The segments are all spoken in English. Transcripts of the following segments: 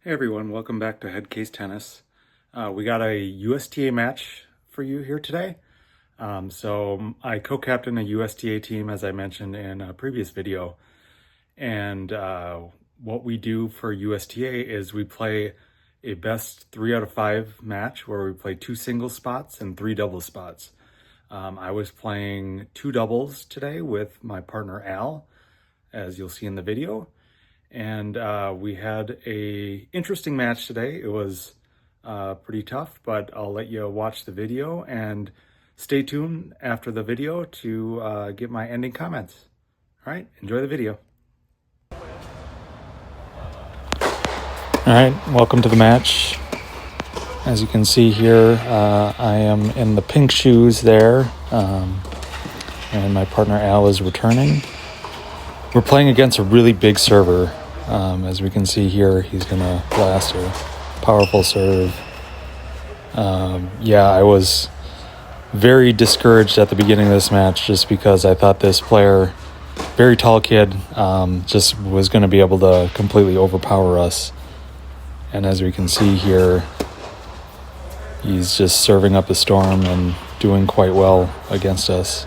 Hey everyone, welcome back to Head Case Tennis. We got a USTA match for you here today. So I co-captain a USTA team, as I mentioned in a previous video. And what we do for USTA is we play a best 3 out of 5 match where we play 2 single spots and 3 double spots. I was playing 2 doubles today with my partner Al, as you'll see in the video. And we had a interesting match today. It was pretty tough, but I'll let you watch the video and stay tuned after the video to get my ending comments. All right, enjoy the video. All right, welcome to the match. As you can see here, I am in the pink shoes there, and my partner Al is returning. We're playing against a really big server. As we can see here, he's gonna blast a powerful serve. I was very discouraged at the beginning of this match just because I thought this player, very tall kid, just was going to be able to completely overpower us. And as we can see here, he's just serving up a storm and doing quite well against us.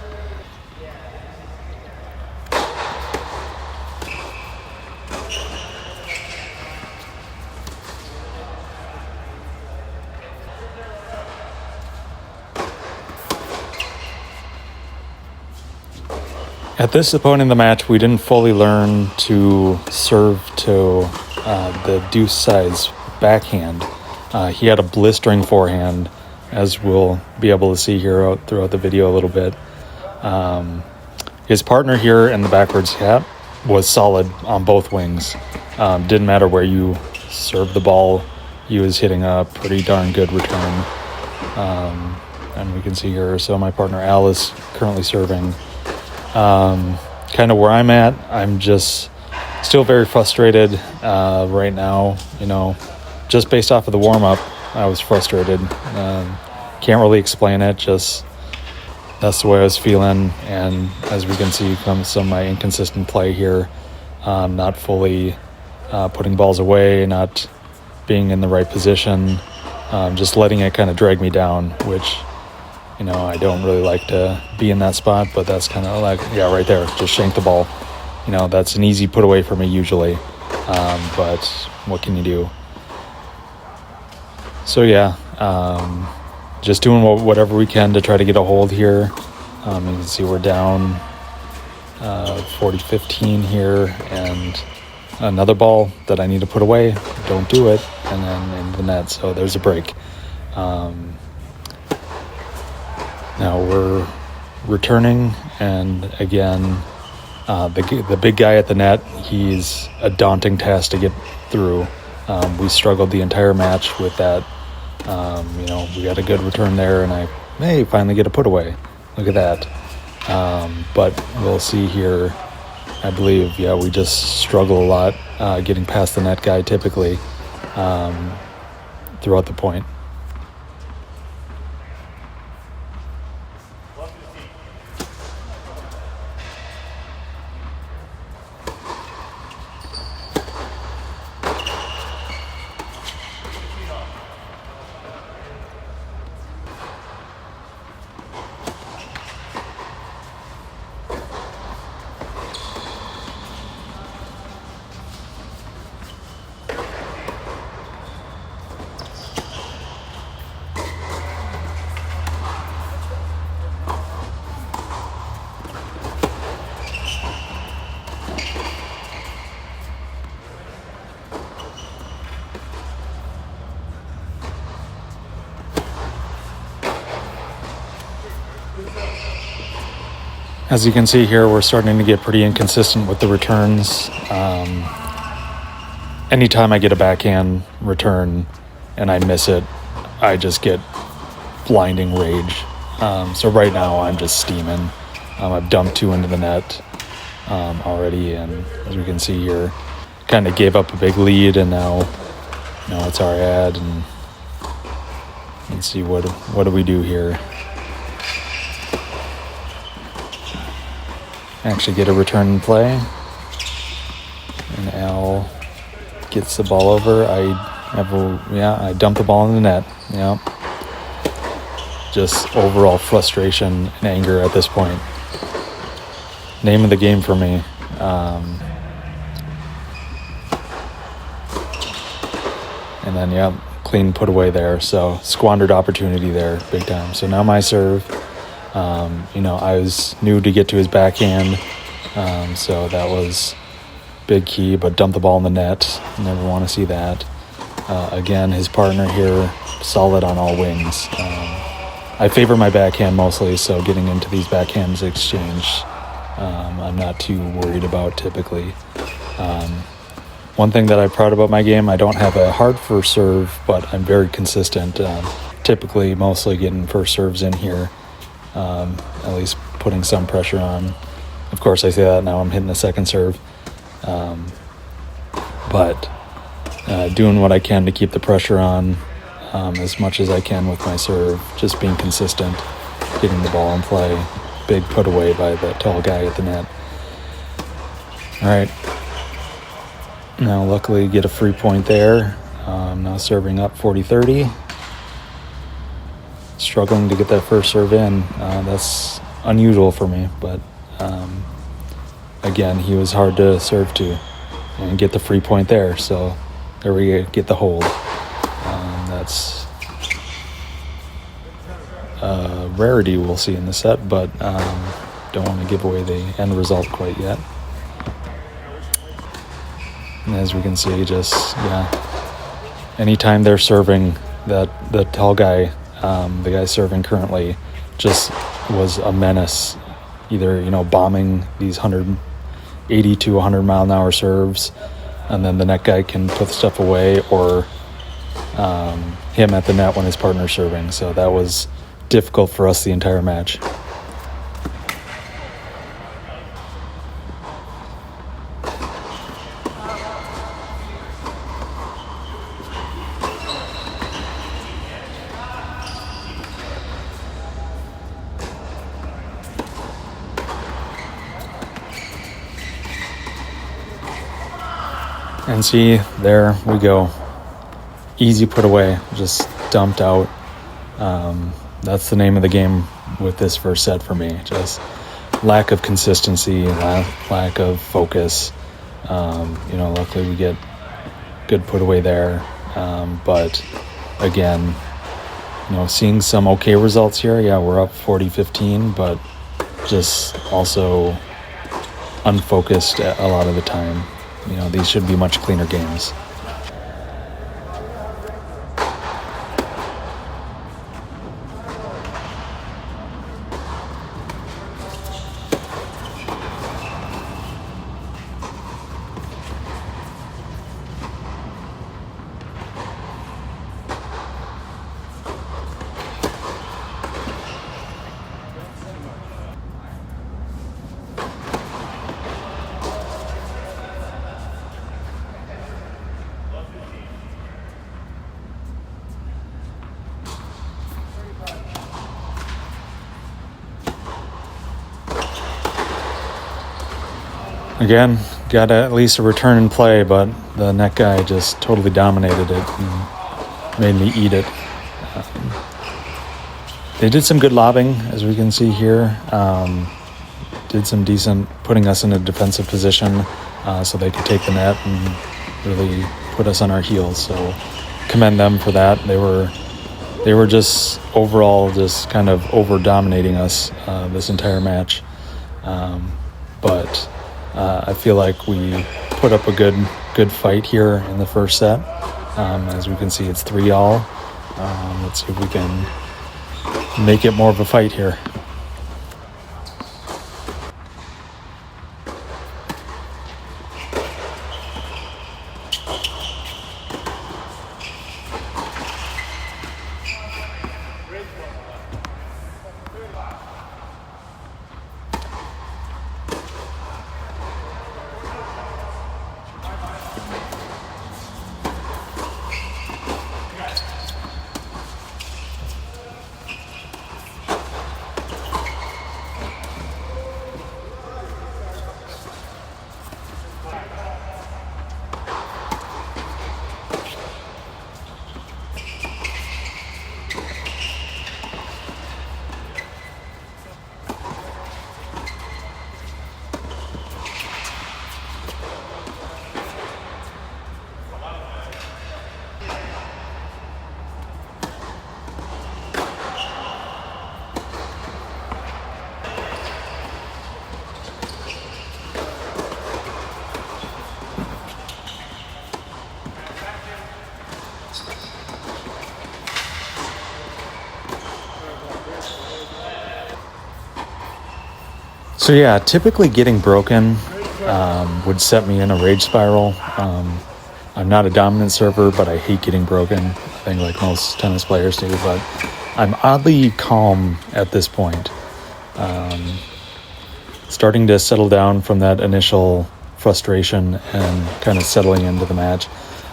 At this point in the match, we didn't fully learn to serve to the deuce size backhand. He had a blistering forehand, as we'll be able to see here throughout the video a little bit. His partner here in the backwards hat was solid on both wings. Didn't matter where you served the ball, he was hitting a pretty darn good return. And we can see here, so my partner Al is currently serving. Kind of where I'm at, I'm just still very frustrated right now. Just based off of the warm-up, I was frustrated. Can't really explain it, just that's the way I was feeling. And as we can see, comes some of my inconsistent play here, not fully putting balls away, not being in the right position, just letting it kind of drag me down, which I don't really like to be in that spot, but that's kind of like, right there, just shank the ball. That's an easy put away for me usually, but what can you do? So just doing whatever we can to try to get a hold here. You can see we're down 40-15 here, and another ball that I need to put away, don't do it, and then into the net, so there's a break. Now we're returning, and again, the big guy at the net, he's a daunting task to get through. We struggled the entire match with that. We got a good return there, and I may finally get a put away. Look at that. But we'll see here. I believe, we just struggle a lot getting past the net guy typically throughout the point. As you can see here, we're starting to get pretty inconsistent with the returns. Anytime I get a backhand return and I miss it, I just get blinding rage. So right now I'm just steaming. I've dumped 2 into the net already, and as we can see here, kind of gave up a big lead, and now it's our ad, and let's see what do we do here. Actually get a return in play, and Al gets the ball over. I dump the ball in the net. Yeah. Just overall frustration and anger at this point. Name of the game for me. And then, clean put away there. So squandered opportunity there, big time. So now my serve. I was new to get to his backhand. So that was big key, but dump the ball in the net. Never want to see that. Again, his partner here, solid on all wings. I favor my backhand mostly, so getting into these backhands exchange, I'm not too worried about typically. One thing that I'm proud about my game, I don't have a hard first serve, but I'm very consistent. Typically, mostly getting first serves in here, at least putting some pressure on. Of course, I say that now I'm hitting the second serve. But doing what I can to keep the pressure on as much as I can with my serve, just being consistent, getting the ball in play. Big put away by the tall guy at the net. All right. Now, luckily, get a free point there. Now serving up 40-30. Struggling to get that first serve in. That's unusual for me, but again, he was hard to serve to and get the free point there. So there we get the hold. That's a rarity we'll see in the set, but don't want to give away the end result quite yet. And as we can see, anytime they're serving, the tall guy, the guy serving currently, just was a menace. Either, bombing these 180 to 100 mile an hour serves, and then the net guy can put stuff away, or him at the net when his partner's serving. So that was difficult for us the entire match. And see, there we go. Easy put away, just dumped out. That's the name of the game with this first set for me. Just lack of consistency, lack of focus. Luckily we get good put away there. But again, seeing some okay results here. Yeah, we're up 40-15, but just also unfocused a lot of the time. These should be much cleaner games. Again, got at least a return in play, but the net guy just totally dominated it and made me eat it. They did some good lobbing, as we can see here. Did some decent putting us in a defensive position so they could take the net and really put us on our heels. So commend them for that. They were just overall just kind of over-dominating us this entire match. But I feel like we put up a good fight here in the first set. As we can see, it's 3-all. Let's see if we can make it more of a fight here. So yeah, typically getting broken would set me in a rage spiral. I'm not a dominant server, but I hate getting broken. I think like most tennis players do, but I'm oddly calm at this point. Starting to settle down from that initial frustration and kind of settling into the match.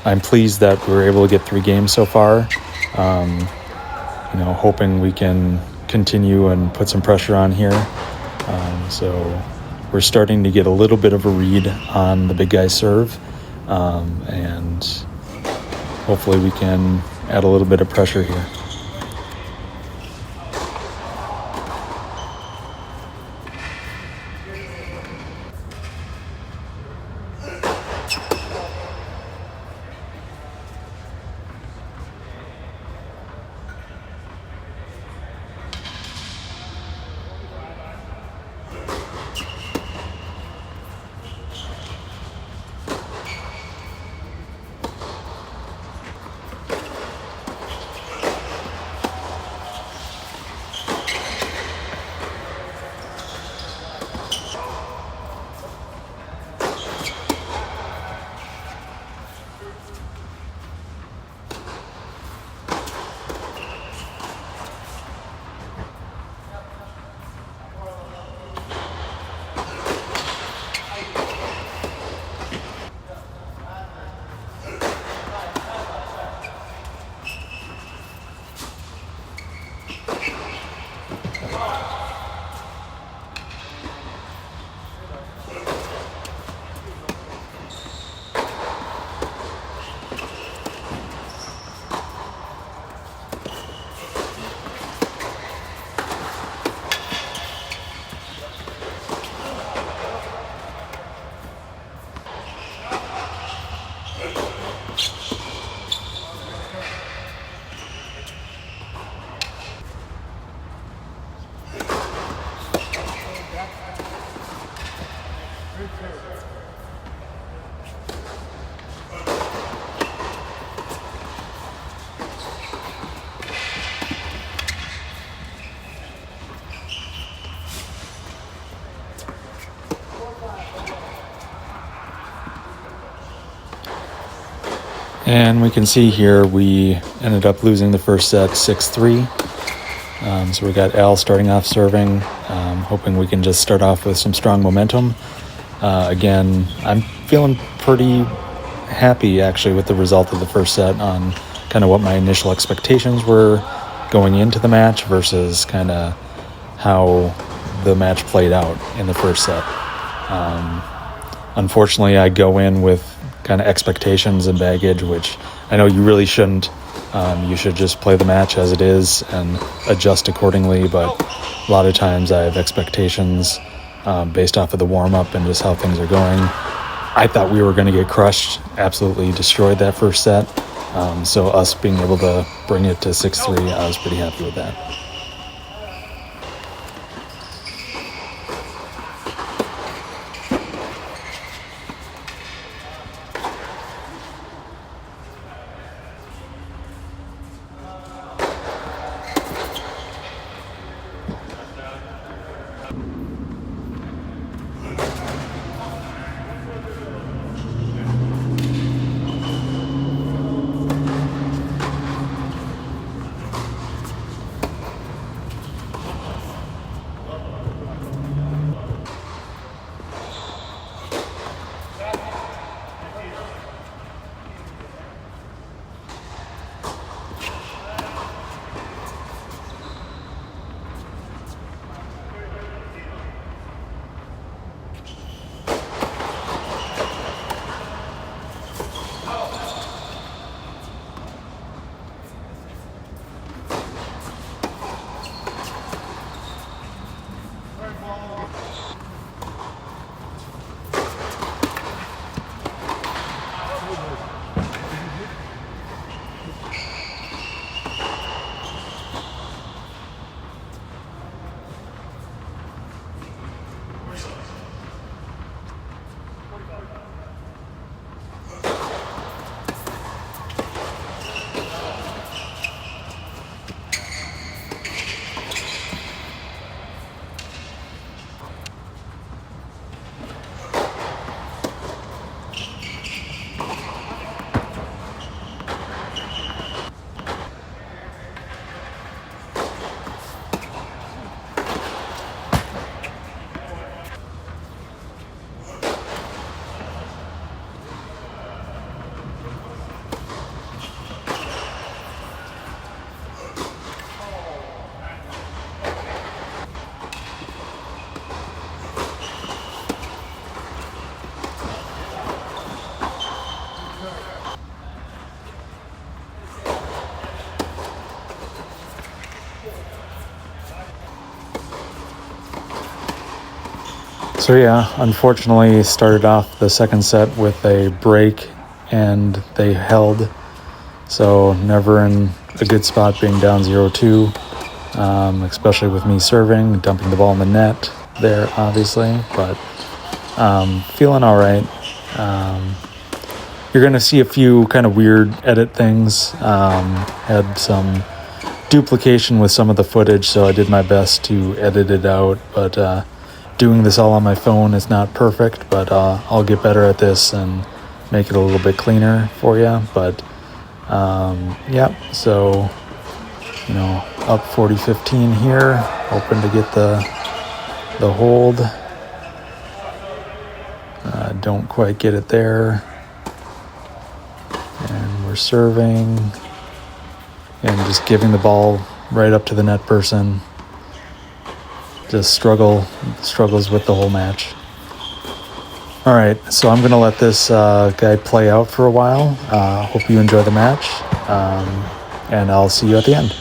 I'm pleased that we were able to get 3 games so far. Hoping we can continue and put some pressure on here. So we're starting to get a little bit of a read on the big guy serve, and hopefully we can add a little bit of pressure here. And we can see here we ended up losing the first set 6-3. So we got Al starting off serving, hoping we can just start off with some strong momentum. Again, I'm feeling pretty happy actually with the result of the first set on kind of what my initial expectations were going into the match versus kind of how the match played out in the first set. Unfortunately, I go in with kind of expectations and baggage, which I know you really shouldn't. You should just play the match as it is and adjust accordingly, but a lot of times I have expectations based off of the warm-up and just how things are going. I thought we were going to get crushed, absolutely destroyed that first set. So us being able to bring it to 6-3, I was pretty happy with that. So yeah, unfortunately started off the second set with a break and they held. So never in a good spot being down 0-2, especially with me serving, dumping the ball in the net there, obviously. But feeling all right. You're going to see a few kind of weird edit things. Had some duplication with some of the footage, so I did my best to edit it out. But doing this all on my phone is not perfect, but I'll get better at this and make it a little bit cleaner for you. But yeah, so, up 40-15 here, hoping to get the hold. Don't quite get it there. And we're serving and just giving the ball right up to the net person. Just struggles with the whole match. All right, so I'm going to let this guy play out for a while. Hope you enjoy the match, and I'll see you at the end.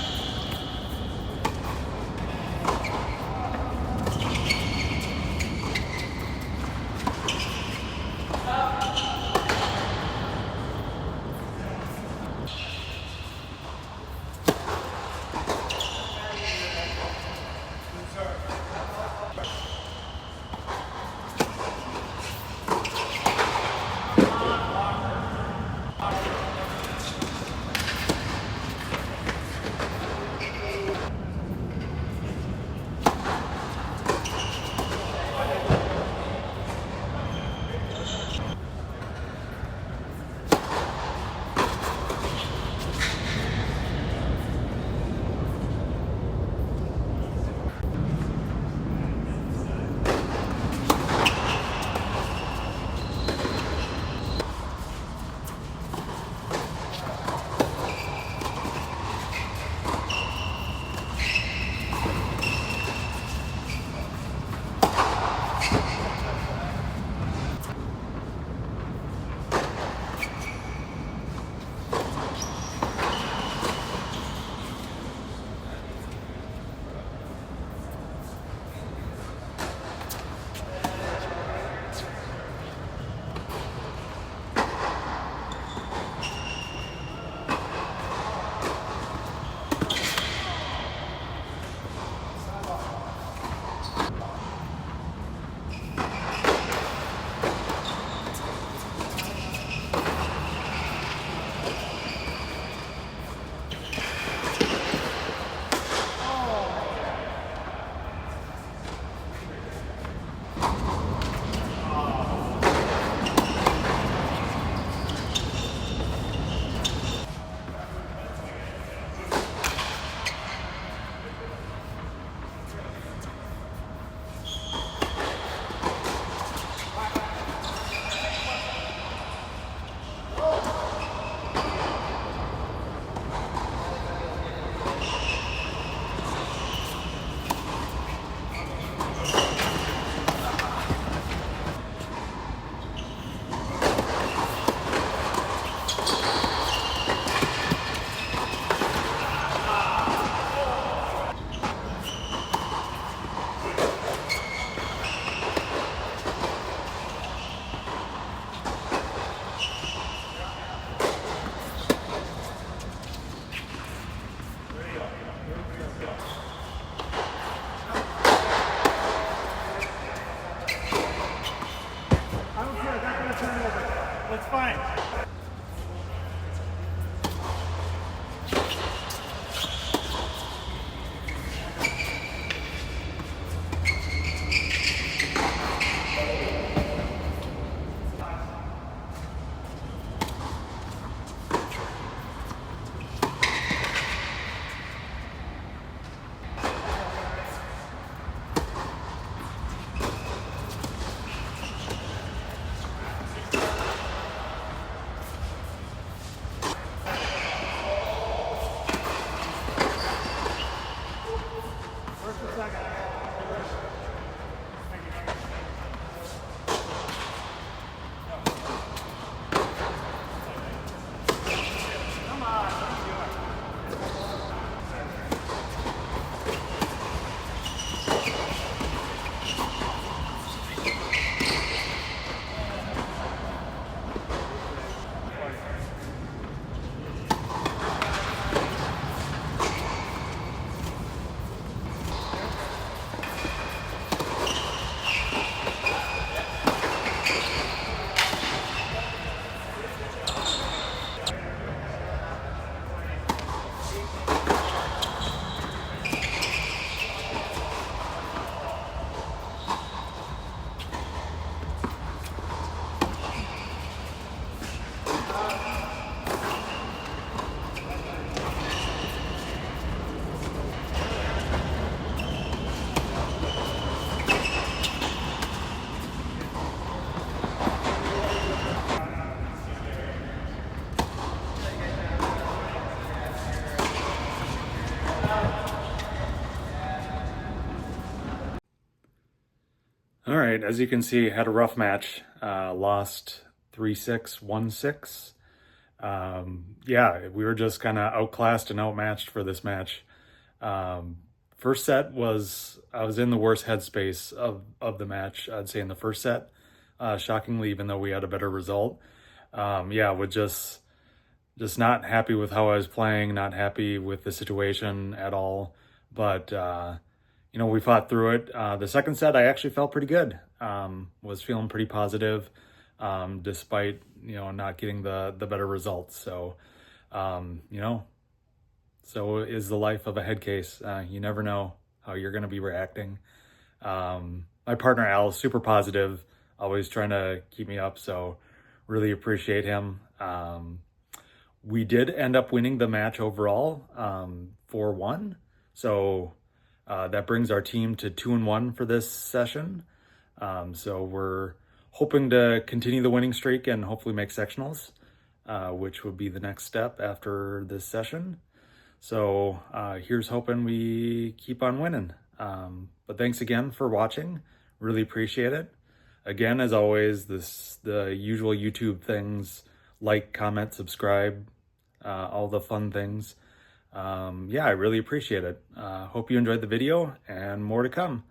right, as you can see, had a rough match. Lost 3-6, 1-6. Yeah, we were just kind of outclassed and outmatched for this match. First set was, I was in the worst headspace of the match, I'd say, in the first set, shockingly, even though we had a better result. Yeah, with just not happy with how I was playing, not happy with the situation at all. But, you know, we fought through it. The second set, I actually felt pretty good. Was feeling pretty positive, despite, you know, not getting the better results. So, you know, so is the life of a head case. You never know how you're going to be reacting. My partner, Al, is super positive, always trying to keep me up. So really appreciate him. We did end up winning the match overall, 4-1. So that brings our team to 2-1 for this session. So we're hoping to continue the winning streak and hopefully make sectionals, which would be the next step after this session. So here's hoping we keep on winning. But thanks again for watching. Really appreciate it. Again, as always, the usual YouTube things: like, comment, subscribe, all the fun things. Yeah, I really appreciate it. Hope you enjoyed the video, and more to come.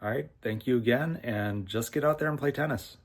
All right, thank you again, and just get out there and play tennis.